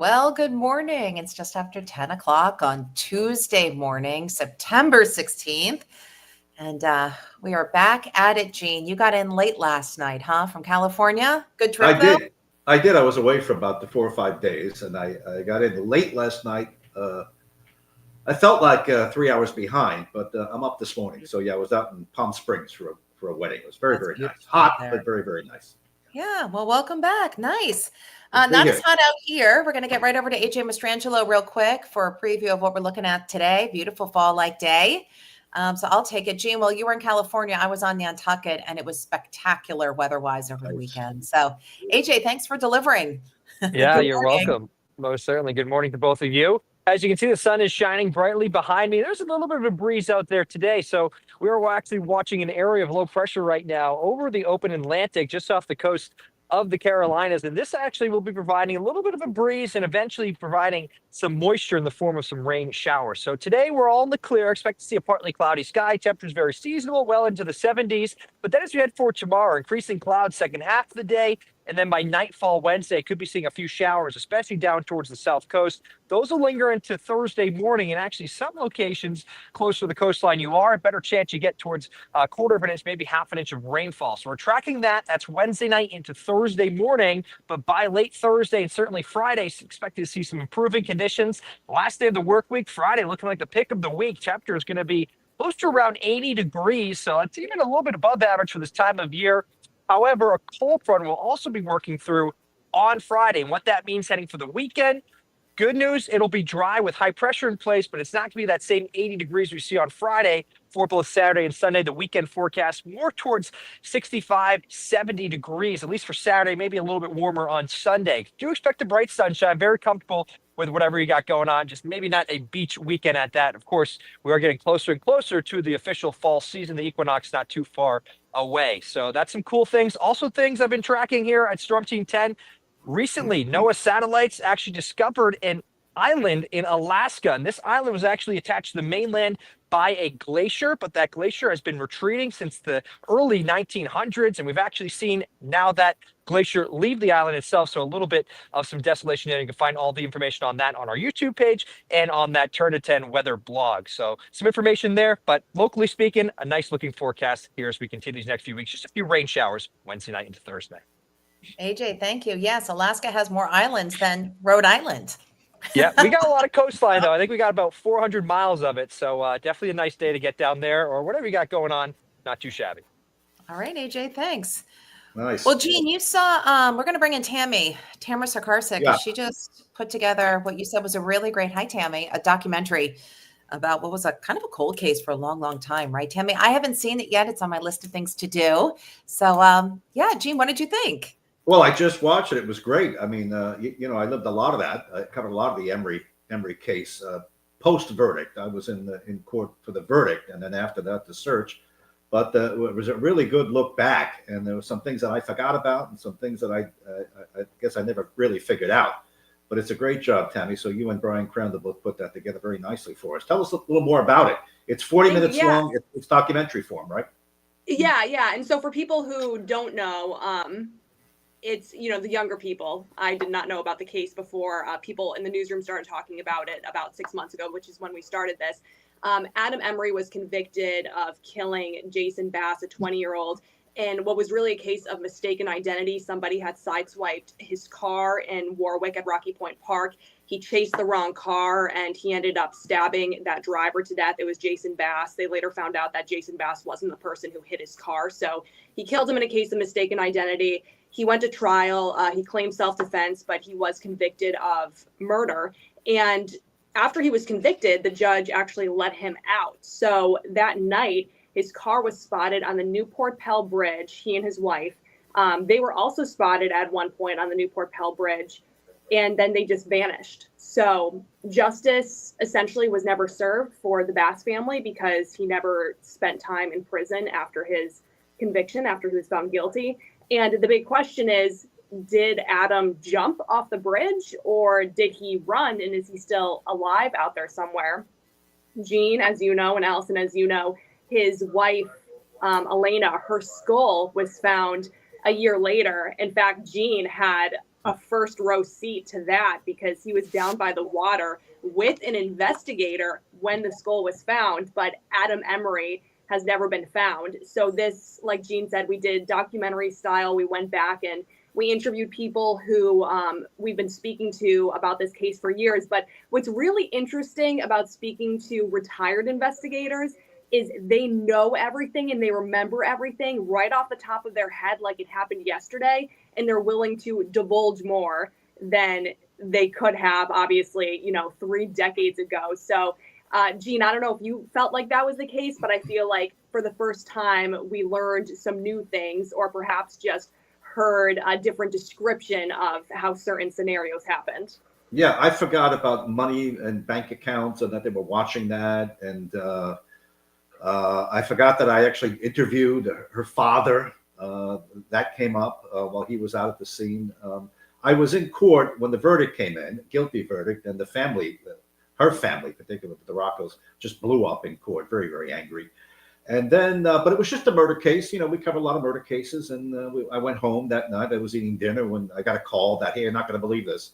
Well, good morning. It's just after 10 o'clock on Tuesday morning, September 16th. And we are back at it, Gene. You got in late last night, huh? From California? Good I trip, though? did. I did. I was away for about the 4 or 5 days, and I got in late last night. I felt like 3 hours behind, but I'm up this morning. So yeah, I was out in Palm Springs for a wedding. It was very That's very nice. beautiful out Hot, there. but very very nice. Yeah, well, welcome back. Nice. Good to be Not as here. hot out here. We're going to get right over to AJ Mastrangelo real quick for a preview of what we're looking at today. Beautiful fall-like day. So I'll take it. Gene, well, you were in California. I was on Nantucket, and it was spectacular weather-wise over the Nice. weekend. So, AJ, thanks for delivering. Yeah, Good you're morning. welcome. Most certainly. Good morning to both of you. As you can see, the sun is shining brightly behind me. There's a little bit of a breeze out there today. So we're actually watching an area of low pressure right now over the open Atlantic, just off the coast of the Carolinas. And this actually will be providing a little bit of a breeze and eventually providing some moisture in the form of some rain showers. So today we're all in the clear. Expect to see a partly cloudy sky. Temperatures very seasonal, well into the 70s. But then as we head for tomorrow, increasing clouds second half of the day. And then by nightfall Wednesday, could be seeing a few showers, especially down towards the south coast. Those will linger into Thursday morning, and actually some locations closer to the coastline, you are a better chance you get towards a quarter of an inch, maybe half an inch of rainfall. So we're tracking that. That's Wednesday night into Thursday morning, but by late Thursday and certainly Friday, expected to see some improving conditions. Last day of the work week, Friday, looking like the pick of the week. Temperature is going to be close to around 80 degrees, so it's even a little bit above average for this time of year. However, a cold front will also be working through on Friday. And what that means heading for the weekend, good news, it'll be dry with high pressure in place, but it's not going to be that same 80 degrees we see on Friday for both Saturday and Sunday. The weekend forecast more towards 65, 70 degrees, at least for Saturday, maybe a little bit warmer on Sunday. Do expect a bright sunshine, very comfortable with whatever you got going on, just maybe not a beach weekend at that. Of course, we are getting closer and closer to the official fall season. The equinox not too far away. So that's some cool things. Also things I've been tracking here at Storm Team 10. Recently, NOAA satellites actually discovered an island in Alaska. And this island was actually attached to the mainland by a glacier, but that glacier has been retreating since the early 1900s. And we've actually seen now that glacier leave the island itself. So a little bit of some desolation there. You can find all the information on that on our YouTube page and on that Turn to 10 weather blog. So some information there, but locally speaking, a nice looking forecast here as we continue these next few weeks. Just a few rain showers Wednesday night into Thursday. AJ, thank you. Yes, Alaska has more islands than Rhode Island. Yeah, we got a lot of coastline, though. I think we got about 400 miles of it. So definitely a nice day to get down there or whatever you got going on. Not too shabby. All right, AJ, thanks. Nice. Well, Gene, you saw, we're going to bring in Tamara Sacharczyk, Yeah. because she just put together what you said was a really great, hi, Tammy, a documentary about what was a kind of a cold case for a long, long time, right, Tammy? I haven't seen it yet. It's on my list of things to do. So, yeah, Gene, what did you think? Well, I just watched it. It was great. I mean, I lived a lot of that. I covered a lot of the Emery case post verdict. I was in court for the verdict, and then after that, the search. But it was a really good look back, and there were some things that I forgot about, and some things that I guess I never really figured out. But it's a great job, Tammy. So you and Brian Crandall both put that together very nicely for us. Tell us a little more about it. It's 40 minutes long. It's documentary form, right? Yeah. And so for people who don't know, it's, the younger people. I did not know about the case before people in the newsroom started talking about it about 6 months ago, which is when we started this. Adam Emery was convicted of killing Jason Bass, a 20-year-old, in what was really a case of mistaken identity. Somebody had sideswiped his car in Warwick at Rocky Point Park. He chased the wrong car, and he ended up stabbing that driver to death. It was Jason Bass. They later found out that Jason Bass wasn't the person who hit his car. So he killed him in a case of mistaken identity. He went to trial. He claimed self-defense, but he was convicted of murder. And after he was convicted, the judge actually let him out. So that night, his car was spotted on the Newport Pell Bridge, he and his wife. They were also spotted at one point on the Newport Pell Bridge, and then they just vanished. So justice essentially was never served for the Bass family because he never spent time in prison after his conviction, after he was found guilty. And the big question is, did Adam jump off the bridge, or did he run, and is he still alive out there somewhere? Gene, as you know, and Alison, as you know, his wife, Elena, her skull was found a year later. In fact, Gene had a first row seat to that because he was down by the water with an investigator when the skull was found, but Adam Emery has never been found. So this, like Jean said, we did documentary style. We went back and we interviewed people who we've been speaking to about this case for years. But what's really interesting about speaking to retired investigators is they know everything and they remember everything right off the top of their head like it happened yesterday, and they're willing to divulge more than they could have, obviously, 3 decades ago. So, Jean, I don't know if you felt like that was the case, but I feel like for the first time we learned some new things, or perhaps just heard a different description of how certain scenarios happened. Yeah, I forgot about money and bank accounts and that they were watching that. And I forgot that I actually interviewed her father. That came up while he was out at the scene. I was in court when the verdict came in, guilty verdict, and the family, her family, particularly the Roccos, just blew up in court, very, very angry. And then, but it was just a murder case. We cover a lot of murder cases. And I went home that night. I was eating dinner when I got a call that, hey, you're not going to believe this,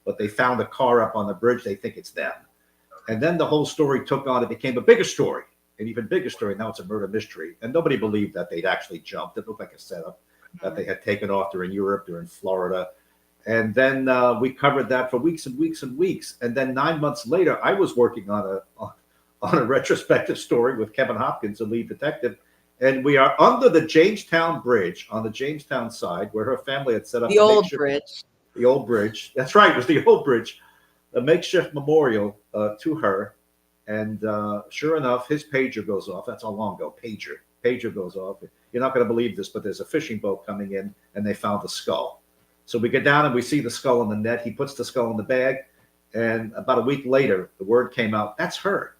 but they found a car up on the bridge. They think it's them. And then the whole story took on, it became a bigger story, an even bigger story. Now it's a murder mystery. And nobody believed that they'd actually jumped. It looked like a setup, that they had taken off. They're in Europe, they're in Florida. And then we covered that for weeks and weeks and weeks. And then 9 months later, I was working on a retrospective story with Kevin Hopkins, the lead detective. And we are under the Jamestown Bridge on the Jamestown side where her family had set up The old bridge. The old bridge. That's right. It was the old bridge, a makeshift memorial to her. And sure enough, his pager goes off. That's how long ago. Pager goes off. You're not going to believe this, but there's a fishing boat coming in and they found the skull. So we get down and we see the skull in the net. He puts the skull in the bag. And about a week later, the word came out, that's her.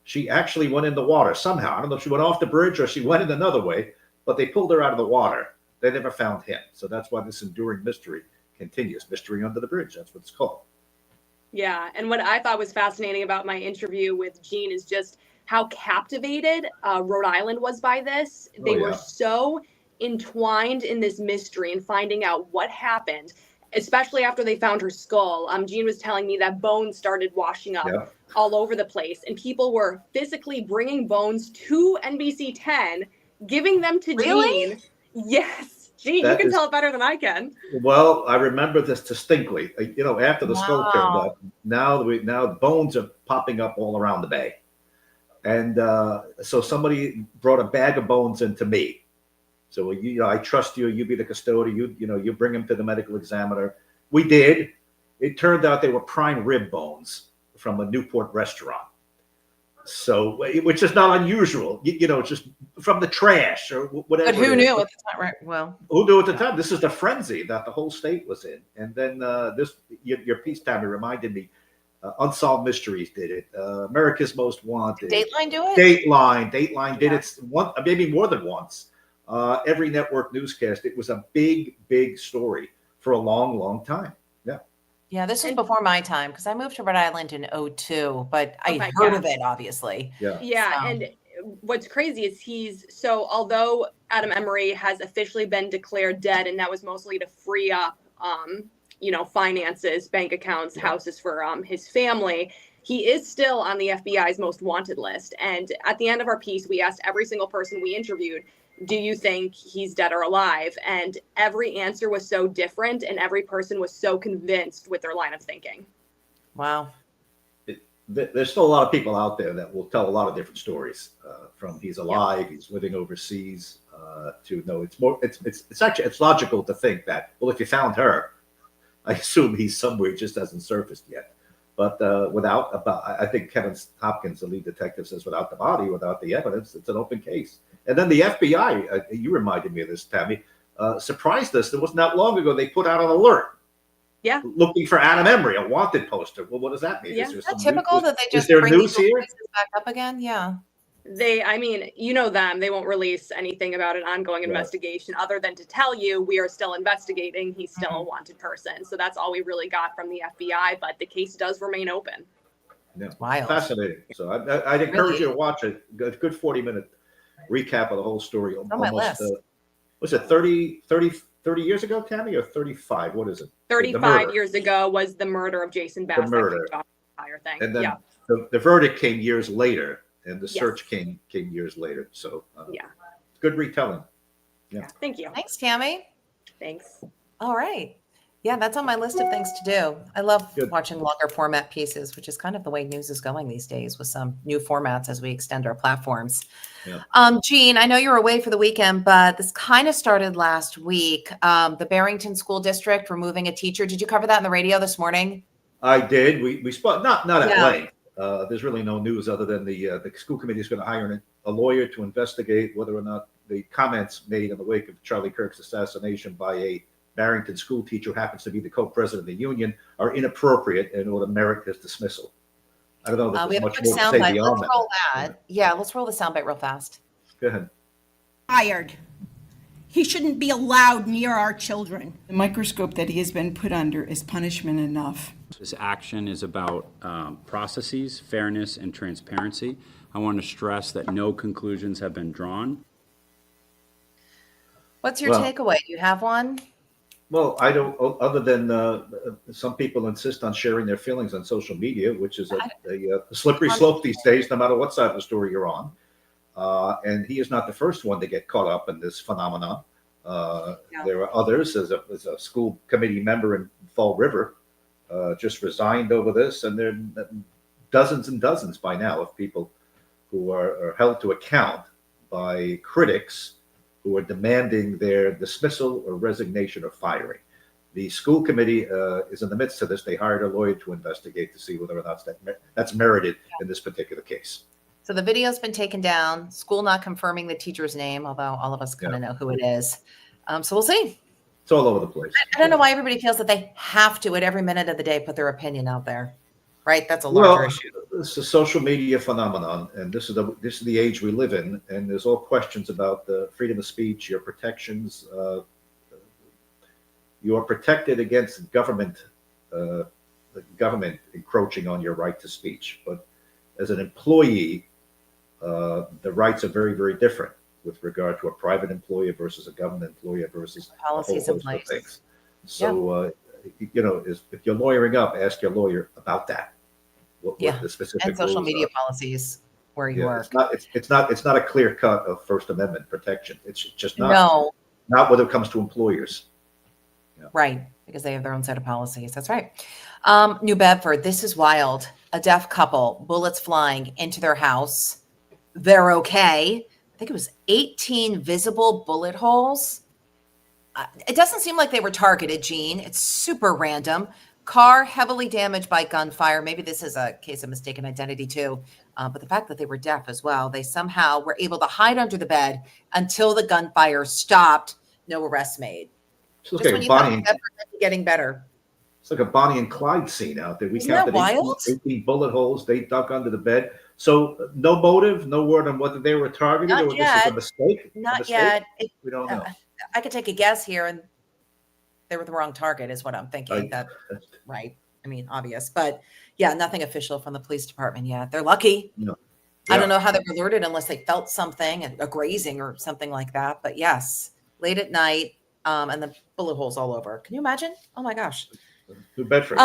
She actually went in the water somehow. I don't know if she went off the bridge or she went in another way, but they pulled her out of the water. They never found him. So that's why this enduring mystery continues. Mystery under the bridge. That's what it's called. Yeah. And what I thought was fascinating about my interview with Jean is just how captivated Rhode Island was by this. They were so entwined in this mystery and finding out what happened, especially after they found her skull. Jean was telling me that bones started washing up all over the place, and people were physically bringing bones to NBC 10, giving them to Jean. Yes, Jean, you can tell it better than I can. Well, I remember this distinctly. After the skull turned up, now the bones are popping up all around the bay, and so somebody brought a bag of bones into me. So I trust you. You be the custodian. You bring him to the medical examiner. We did. It turned out they were prime rib bones from a Newport restaurant. So, which is not unusual. Just from the trash or whatever. But who knew at the time, right? Well, who knew at the time? This is the frenzy that the whole state was in. And then your piece, Tamara, reminded me. Unsolved Mysteries did it. America's Most Wanted. Dateline do it. Dateline did it maybe more than once. Every network newscast. It was a big, big story for a long, long time. Yeah. Yeah, this was before my time because I moved to Rhode Island in 2002, but I heard of it, obviously. Yeah. And what's crazy is although Adam Emery has officially been declared dead, and that was mostly to free up, finances, bank accounts, houses for his family, he is still on the FBI's most wanted list. And at the end of our piece, we asked every single person we interviewed, do you think he's dead or alive? And every answer was so different, and every person was so convinced with their line of thinking. Wow. There's still a lot of people out there that will tell a lot of different stories. From he's alive, he's living overseas, to no. It's logical to think that, well, if you found her, I assume he's somewhere, just hasn't surfaced yet. But I think Kevin Hopkins, the lead detective, says without the body, without the evidence, it's an open case. And then the FBI, you reminded me of this, Tammy, surprised us. It wasn't that long ago. They put out an alert. Yeah. Looking for Adam Emery, a wanted poster. Well, what does that mean? Yeah. Is that typical that they just bring these news here? back up again? Yeah. Them, they won't release anything about an ongoing investigation other than to tell you we are still investigating. He's still a wanted person. So that's all we really got from the FBI, but the case does remain open. Yeah. Wild. Fascinating. So I'd encourage you to watch it. A good 40-minute recap of the whole story. On my list. Was it 30 30 years ago, Tammy, or 35? What is it? The 35 murder. years ago was the murder of Jason Bass. The murder. That entire thing. And then Yeah. the verdict came years later, and the Yes. search came years later. So Yeah. good retelling. Yeah. Thank you. Thanks, Tammy. Thanks. All right. Yeah, that's on my list of things to do. I love Good. watching longer format pieces, which is kind of the way news is going these days with some new formats as we extend our platforms. Yeah. Jean, I know you were away for the weekend, but this kind of started last week. The Barrington School District removing a teacher. Did you cover that on the radio this morning? I did. We spoke not at Yeah. length. There's really no news other than the school committee is going to hire a lawyer to investigate whether or not the comments made in the wake of Charlie Kirk's assassination by a Barrington school teacher who happens to be the co-president of the union are inappropriate and ought to merit his dismissal. I don't know that We there's have a much quick more to say soundbite. beyond Let's that. roll that. Yeah, let's roll the soundbite real fast. Go ahead. Fired. He shouldn't be allowed near our children. The microscope that he has been put under is punishment enough. This action is about processes, fairness, and transparency. I want to stress that no conclusions have been drawn. What's your Well- takeaway? Do you have one? Well, I don't, other than some people insist on sharing their feelings on social media, which is a slippery slope these days, no matter what side of the story you're on. And he is not the first one to get caught up in this phenomenon. There are others. As a school committee member in Fall River, just resigned over this, and there are dozens and dozens by now of people who are held to account by critics who are demanding their dismissal or resignation or firing. The school committee is in the midst of this. They hired a lawyer to investigate to see whether or not that's merited in this particular case. So the video's been taken down. School not confirming the teacher's name, although all of us kind of know who it is. So we'll see. It's all over the place. I don't know why everybody feels that they have to, at every minute of the day, put their opinion out there. Right? That's a larger issue. This is a social media phenomenon, and this is the age we live in. And there's all questions about the freedom of speech, your protections. You are protected against government encroaching on your right to speech. But as an employee, the rights are very, very different with regard to a private employer versus a government employer versus Policies a in whole host of place. things. So, if you're lawyering up, ask your lawyer about that. What the specific And social rules media are. policies where you Yeah, work. it's not a clear cut of First Amendment protection. It's just not. No, Not when it comes to employers. right. Because they have their own set of policies. That's right. New Bedford, this is wild. A deaf couple, bullets flying into their house. They're okay. I think it was 18 visible bullet holes. It doesn't seem like they were targeted, Gene. It's super random. Car heavily damaged by gunfire. Maybe this is a case of mistaken identity too. But the fact that they were deaf as well, they somehow were able to hide under the bed until the gunfire stopped. No arrests made. It's like Just when a you thought Bonnie. Bedford might be getting better. It's like a Bonnie and Clyde scene out there. We Isn't that counted wild? 18 bullet holes. They dug under the bed. So no motive, no word on whether they were targeted Not or this is yet. a mistake. A Not mistake? yet. We don't know. I could take a guess here, and they were the wrong target, is what I'm thinking. Right. That right? I mean, obvious, but yeah, nothing official from the police department yet. They're lucky. No. I Yeah. don't know how they were alerted unless they felt something, a grazing or something like that. But yes, late at night, and the bullet holes all over. Can you imagine? Oh my gosh. New Bedford.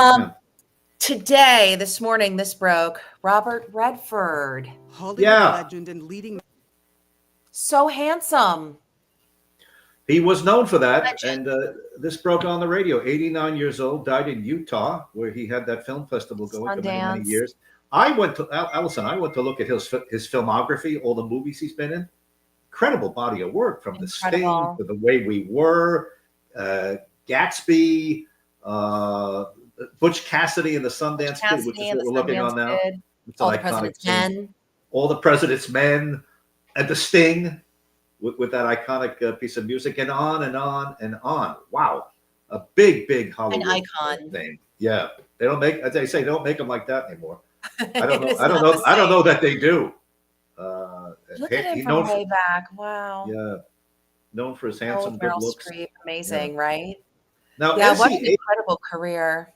Today, this morning, this broke. Robert Redford, Hollywood Yeah. legend and leading so handsome. He was known for that, Legend. and this broke on the radio. 89 years old, died in Utah, where he had that film festival going for many, many Sundance. years. I went to Alison. I went to look at his filmography, all the movies he's been in. Incredible body of work, from The Incredible. Sting to The Way We Were, Gatsby, Butch Cassidy and the Sundance Kid, which is Cassidy and what the we're looking on Sundance now. Kid, It's an all the iconic President's scene. Men. All the President's Men, and The Sting with that iconic piece of music, and on and on and on. Wow, a big Hollywood icon. name. Yeah, they don't make, as they say, they don't make them like that anymore. I don't know. It is I don't not know. the I don't same. know that they do. Look at him He's from known way back. Wow. yeah, known for his Oh, handsome, good Meryl looks. Streep, amazing, right? Now, Yeah, as what he an incredible career.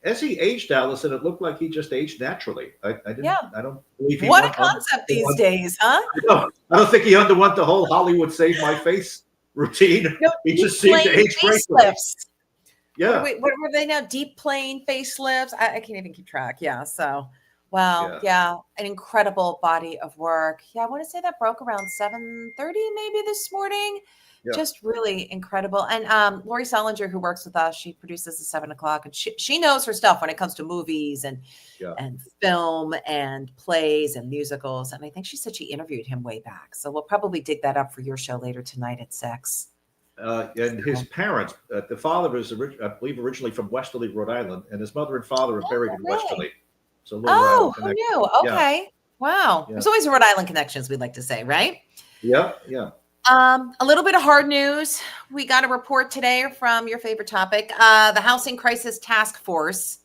as he aged, Alison, it looked like he just aged naturally. I didn't. Yeah. I don't believe he. What a went concept these one- days, huh? No, I don't think he underwent the whole Hollywood save my face routine. No, He deep just seemed to plane age gracefully. facelifts. Yeah. Wait, what were they now? Deep plane facelifts? I can't even keep track. Yeah. So, wow. Yeah. Yeah. An incredible body of work. Yeah. I want to say that broke around 7:30 maybe this morning. Yeah. Just really incredible. And Lori Salinger, who works with us, she produces at 7 o'clock, and she knows her stuff when it comes to movies and Yeah. film and plays and musicals. And I think she said she interviewed him way back. So we'll probably dig that up for your show later tonight at 6. And his parents, the father is, I believe, originally from Westerly, Rhode Island, and his mother and father are buried in really? Westerly. So a little Rhode Oh, Island who connection. knew? Yeah. Okay. Wow. Yeah. There's always Rhode Island connections, we'd like to say, right? Yeah. Yeah. A little bit of hard news. We got a report today from your favorite topic, the Housing Crisis Task Force,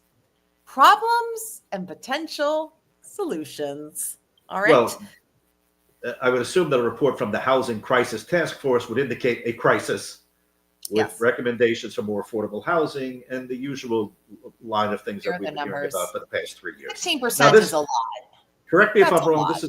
problems and potential solutions. All right. Well, I would assume that a report from the Housing Crisis Task Force would indicate a crisis with Yes. recommendations for more affordable housing and the usual line of things Here that are we've the been hearing numbers. about for the past 3 years. 16% this- is a lot. Correct me if That's I'm a wrong. lot.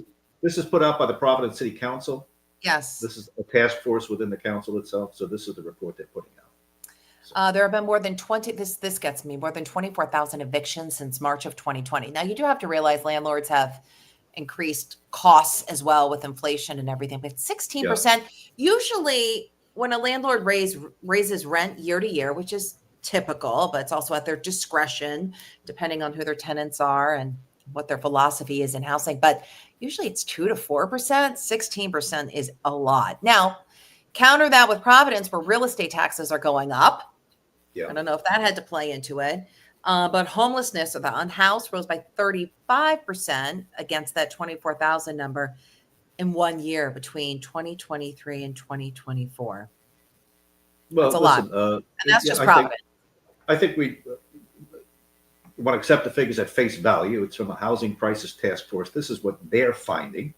This is put out by the Providence City Council. Yes. This is a task force within the council itself. So this is the report they're putting out. There have been more than 20, this gets me, more than 24,000 evictions since March of 2020. Now, you do have to realize landlords have increased costs as well with inflation and everything, but 16%, usually when a landlord raises rent year to year, which is typical, but it's also at their discretion, depending on who their tenants are and what their philosophy is in housing. But usually it's 2 to 4%, 16% is a lot. Now, counter that with Providence, where real estate taxes are going up. Yeah. I don't know if that had to play into it. But homelessness or the unhoused rose by 35% against that 24,000 number in 1 year between 2023 and 2024. Well, That's a lot. And that's just Providence. I think we want to accept the figures at face value. It's from a housing crisis task force. This is what they're finding.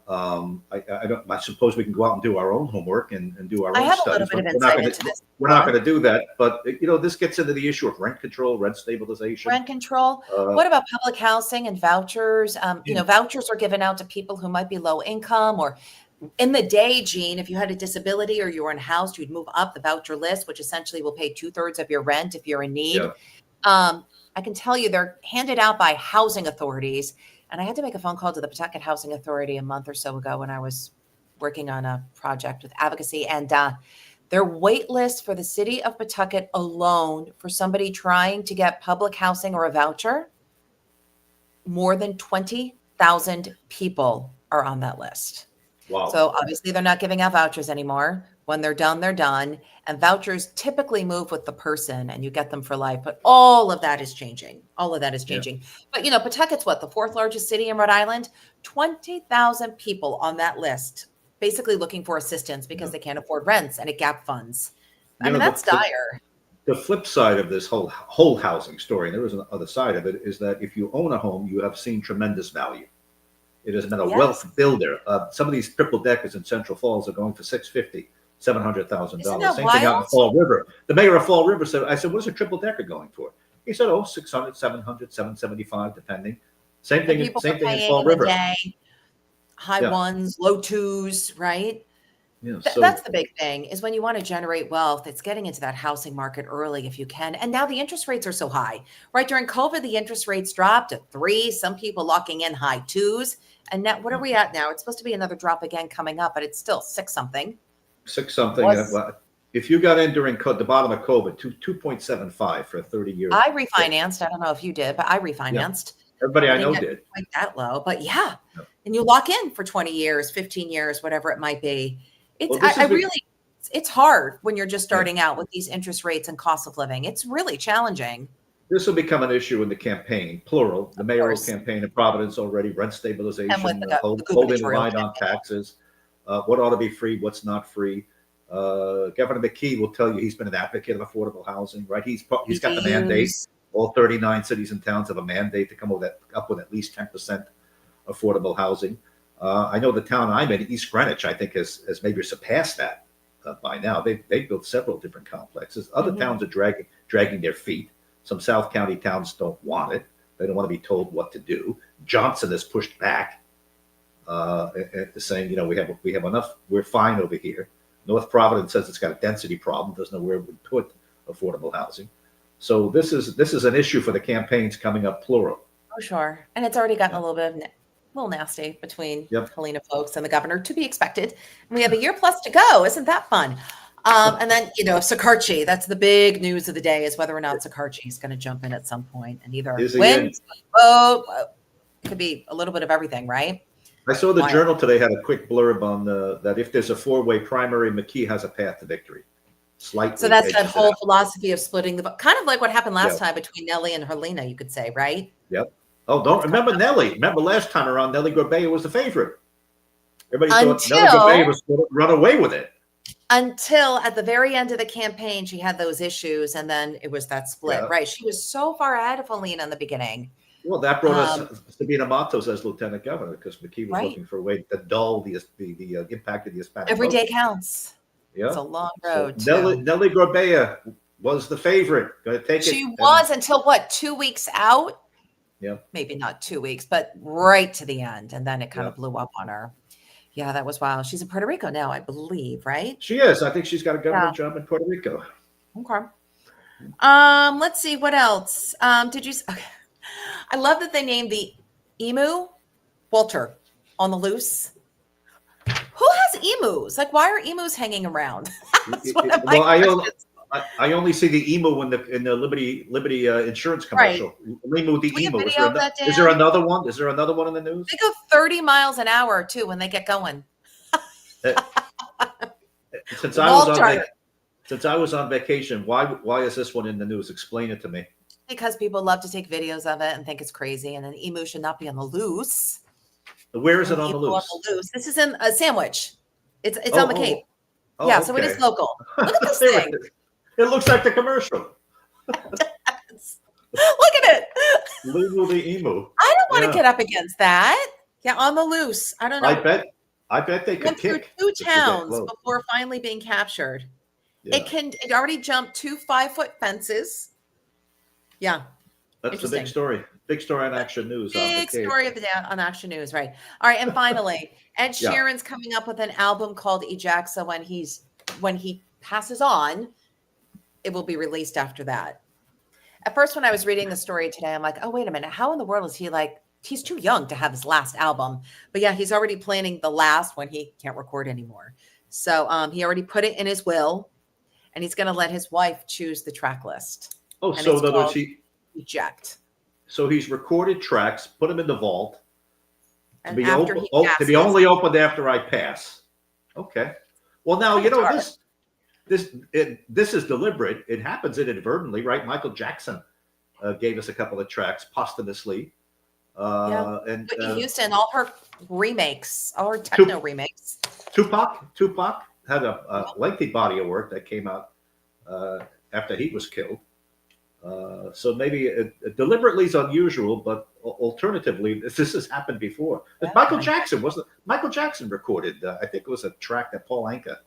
I suppose we can go out and do our own homework and do our I own have a studies. little bit of We're not insight gonna- into this. We're not going to do that, but this gets into the issue of rent control, rent stabilization. Rent control. Uh, What about public housing and vouchers? Vouchers are given out to people who might be low income, or in the day, Gene, if you had a disability or you were unhoused, you'd move up the voucher list, which essentially will pay 2/3 of your rent if you're in need. Yeah. I can tell you they're handed out by housing authorities. And I had to make a phone call to the Pawtucket Housing Authority a month or so ago when I was working on a project with advocacy. And their wait list for the city of Pawtucket alone for somebody trying to get public housing or a voucher, more than 20,000 people are on that list. Wow. So obviously they're not giving out vouchers anymore. When they're done, they're done. And vouchers typically move with the person and you get them for life. But all of that is changing. All of that is changing. But, Pawtucket's what? The 4th largest city in Rhode Island? 20,000 people on that list, basically looking for assistance because they can't afford rents and it gap funds. That's dire. The flip side of this whole housing story, and there is another side of it, is that if you own a home, you have seen tremendous value. It has been a wealth builder. Some of these triple deckers in Central Falls are going for $650,000, $700,000. Isn't that Same thing out in wild? Fall River. The mayor of Fall River said, I said, what is a triple decker going for? He said, 600, 700, 775, depending. Same thing in Fall River. High ones, low twos, right? Yeah, That's the big thing, is when you want to generate wealth, it's getting into that housing market early if you can. And now the interest rates are so high, right? During COVID, the interest rates dropped to 3, some people locking in high 2s. And now, what are we at now? It's supposed to be another drop again coming up, but it's still 6 something. 6 something. If you got in during the bottom of COVID, 2.75 for a 30-year. I refinanced. I don't know if you did, but I refinanced. Everybody I know didn't did. Quite that low, but and you lock in for 20 years, 15 years, whatever it might be. It's hard when you're just starting out with these interest rates and cost of living. It's really challenging. This will become an issue in the campaign, plural, the mayoral campaign in Providence already, rent stabilization, holding the line on taxes, what ought to be free, what's not free. Governor McKee will tell you he's been an advocate of affordable housing, right? He's got the mandate. All 39 cities and towns have a mandate to come up with at least 10% affordable housing. I know the town I'm in, East Greenwich, I think has maybe surpassed that by now. They've built several different complexes. Other towns are dragging their feet. Some South County towns don't want it. They don't want to be told what to do. Johnson has pushed back, saying, we have enough. We're fine over here. North Providence says it's got a density problem, doesn't know where it would put affordable housing. So this is an issue for the campaigns coming up plural. Oh, sure. And it's already gotten a little bit of little nasty between Helena folks and the governor, to be expected. And we have a year plus to go. Isn't that fun? And then, Sacharczyk, that's the big news of the day, is whether or not Sacharczyk is going to jump in at some point and either win, it could be a little bit of everything, right? I saw the Journal today had a quick blurb on that if there's a 4-way primary, McKee has a path to victory. Slightly. So that's that whole philosophy of splitting the vote, kind of like what happened last time between Nellie and Helena, you could say, right? Yep. Oh, don't remember Nellie. Remember last time around, Nellie Gorbea was the favorite. Everybody thought Nellie Gorbea was going to run away with it. Until at the very end of the campaign, she had those issues, and then it was that split, right? She was so far ahead of Helena in the beginning. Well, that brought us Sabina Matos as lieutenant governor because McKee was looking for a way to dull the impact of the Hispanic Every day vote. counts. Yeah, it's a long road. So Nellie Gorbea was the favorite. Going to take it. She was until what, 2 weeks out? Yeah, maybe not 2 weeks, but right to the end, and then it kind of blew up on her. Yeah, that was wild. She's in Puerto Rico now, I believe, right? She is. I think she's got a government job in Puerto Rico. Okay. Let's see what else. Did you? Okay. I love that they named the emu Walter on the loose. Who has emus? Like, why are emus hanging around? That's one of my questions. I only see the emu in the Liberty insurance commercial. Right. Emu the emu. Is there another one? Is there another one in the news? They go 30 miles an hour too when they get going. Since I was on vacation, why is this one in the news? Explain it to me. Because people love to take videos of it and think it's crazy, and an emu should not be on the loose. Where is it on the loose? This is in a Sandwich. It's on the Cape. Okay. So it is local. Look at this thing. It looks like the commercial. Look at it. Lulu the emu. I don't want to get up against that. Yeah, on the loose. I don't know. I bet they could kick. Through 2 towns before finally being captured. Yeah. It already jumped 2 5-foot fences. Yeah. That's the big story. Big story on Action News. Big story of the day on Action News, right? All right, and finally, Ed Sheeran's coming up with an album called Eject. So when he passes on, it will be released after that. At first, when I was reading the story today, I'm like, oh, wait a minute. How in the world is he he's too young to have his last album. But yeah, he's already planning the last when he can't record anymore. So he already put it in his will, and he's going to let his wife choose the track list. Oh, so in other words, Eject. So he's recorded tracks, put them in the vault and to be only opened after I pass. Okay. Well, now this is deliberate. It happens inadvertently, right? Michael Jackson gave us a couple of tracks posthumously. And Whitney Houston, all her remakes, all her techno remakes. Tupac had a lengthy body of work that came out after he was killed. So maybe it deliberately is unusual, but alternatively, this has happened before. Michael Jackson recorded. I think it was a track that Paul Anka.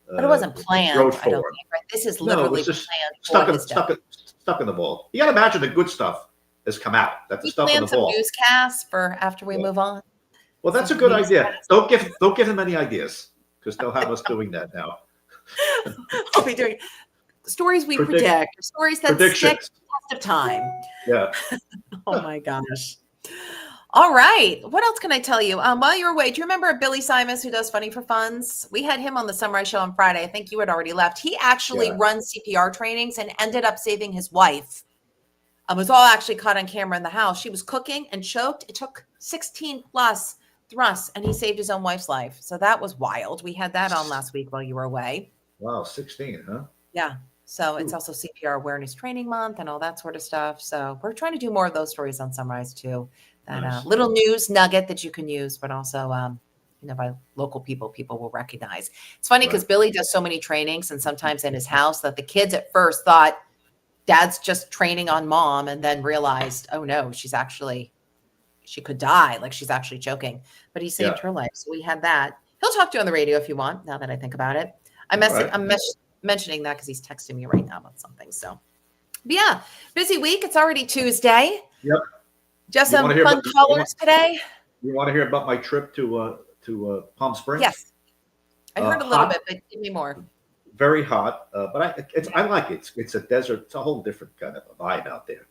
But it wasn't planned. I don't think. Right? This is literally planned. Stuck in the vault. You got to imagine the good stuff has come out. That's the stuff in the vault. Some newscasts for after we move on. Well, that's a good idea. Don't give them any ideas because they'll have us doing that now. I'll be doing stories we predict, stories that stick the test of time. Yeah. Oh my gosh. All right. What else can I tell you? While you were away, do you remember Billy Simus, who does Funny for Funds? We had him on the Sunrise Show on Friday. I think you had already left. He actually runs CPR trainings and ended up saving his wife. It was all actually caught on camera in the house. She was cooking and choked. It took 16 plus thrusts, and he saved his own wife's life. So that was wild. We had that on last week while you were away. Wow, 16, huh? Yeah. So it's also CPR Awareness Training Month and all that sort of stuff. So we're trying to do more of those stories on Sunrise too. That little news nugget that you can use, but also, by local people will recognize. It's funny because Billy does so many trainings and sometimes in his house that the kids at first thought dad's just training on mom and then realized, oh no, she could die. Like she's actually choking, but he saved her life. So we had that. He'll talk to you on the radio if you want, now that I think about it. I'm mentioning that because he's texting me right now about something. So, but yeah, busy week. It's already Tuesday. Yep. Just some fun colors today. You want to hear about my trip to Palm Springs? Yes. I heard a little Hot. bit, but give me more. Very hot, but I like it. It's a desert. It's a whole different kind of a vibe out there.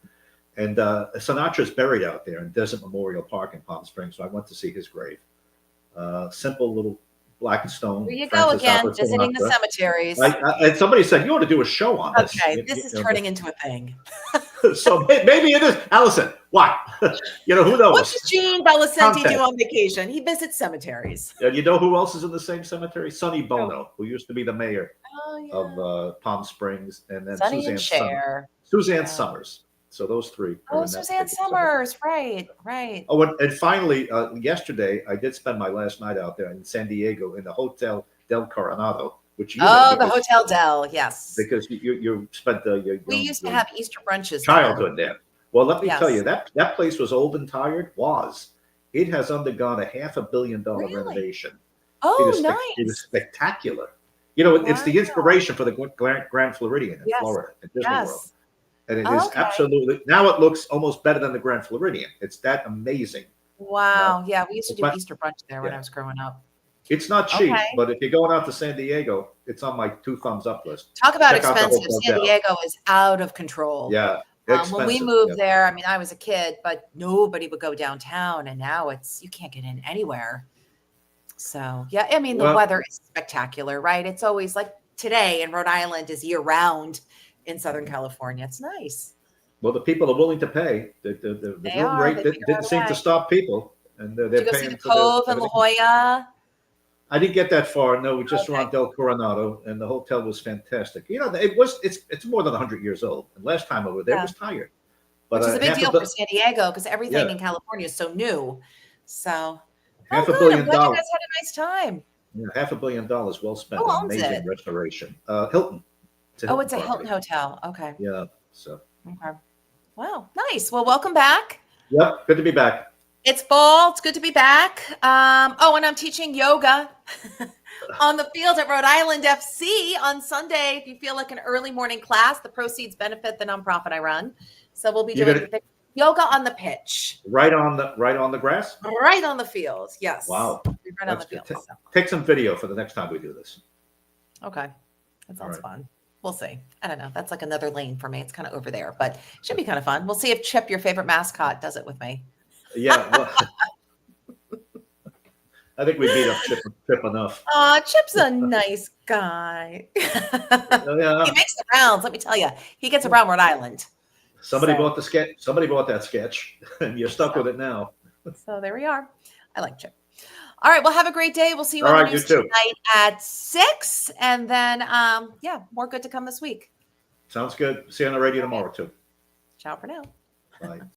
And Sinatra's buried out there in Desert Memorial Park in Palm Springs, so I went to see his grave. Simple little black stone. There you go Francis again, Albert visiting the Sinatra. cemeteries. And somebody said you ought to do a show on this. Okay, this is turning into a thing. So maybe it is. Allison, what? Who knows? What does Gene Valicenti do Content. on vacation? He visits cemeteries. And you know who else is in the same cemetery? Sonny Bono, who used to be the mayor Oh, yeah. of Palm Springs, and then Sonny and Cher. Suzanne Yeah. Summers. So those three. are Oh, in that Suzanne particular cemetery. Summers. Right, right. Oh, and finally, yesterday I did spend my last night out there in San Diego in the Hotel Del Coronado, which you know, Oh, the because- Hotel Del. Yes. because you spent your We used to have Easter brunches. childhood there. Well, let me Yes. tell you that place was old and tired. It has undergone a $500 million Really? renovation. Oh, It nice. is spectacular. It's the Wow. inspiration for the Grand Floridian in Yes. Florida, at Disney World. Yes. And it is Okay. absolutely, now it looks almost better than the Grand Floridian. It's that amazing. Wow. Yeah, we used to do But- Easter brunch there when yeah. I was growing up. It's not cheap, Okay. but if you're going out to San Diego, it's on my 2 thumbs up list. Talk about Check out the expensive. Hotel San Del. Diego is out of control. Yeah. When we expensive, moved yeah. there, I mean, I was a kid, but nobody would go downtown, and now you can't get in anywhere. So yeah, I mean, the Well- weather is spectacular, right? It's always like today in Rhode Island is year round in Southern California. It's nice. Well, the people are willing to pay. The They room are. rate They didn't figure out a seem to way. stop people, and they're Did you go see paying the for Cove in La everything. Jolla? I didn't get that far. No, we just Okay. were on Del Coronado, and the hotel was fantastic. It's more than 100 years old. And last time over there Yeah. was tired. But Which is a big half deal bi- for San Diego because everything Yeah. in California is so new. So half a good. billion I'm glad you dollars. guys had a nice time. Yeah, $500 million well spent. Who on owns amazing it? restoration. Hilton. Oh, it's a Hilton property. Hotel. Okay. Yeah. So. Okay. Wow. Nice. Well, welcome back. Yep. Good to be back. It's fall. It's good to be back. And I'm teaching yoga on the field at Rhode Island FC on Sunday. If you feel like an early morning class, the proceeds benefit the nonprofit I run. So we'll be You're doing gonna- yoga on the pitch, Right on the grass. right on the field. Yes. Wow. Right on the That's field. good. So, Take some video for the next time we do this. okay. That sounds right. fun. We'll see. I don't know. That's like another lane for me. It's kind of over there, but it should be kind of fun. We'll see if Chip, your favorite mascot, does it with me. Yeah. Well, I think we beat up Chip enough. Chip's a nice guy. Oh, yeah. He makes the rounds, let me tell you. He gets around Rhode Island. Somebody So- bought the sketch. Somebody bought that sketch, and you're stuck with it now. So there we are. I like Chip. All right. Well, have a great day. We'll see you All on the right, you news too. tonight at 6. And then, more good to come this week. Sounds good. See you on the radio tomorrow too. Ciao for now. Bye.